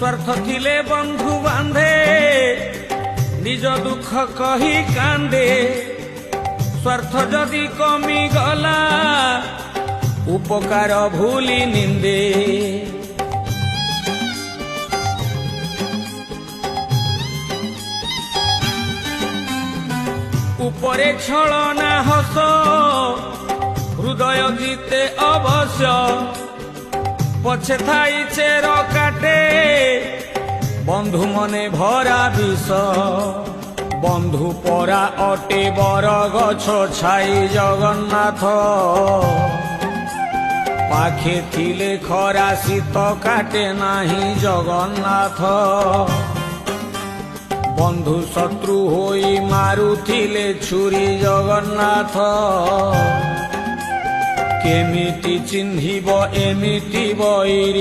स्वार्थ थिले बंधु बांधे निज दुख कही कांदे स्वार्थ जदि कमी गला उपकार भूली निंदे उपरे छलना हस हृदय जीते अवश्य पछे थाई चेर काटे बंधु मने भरा विष बंधु परा अटे बर गछ छाई जगन्नाथ पाखे थिले खरा शीत काटे नाही जगन्नाथ बंधु शत्रु होई मारुथिले छुरी जगन्नाथ केमिति चिन्हिब एमिति बैरी।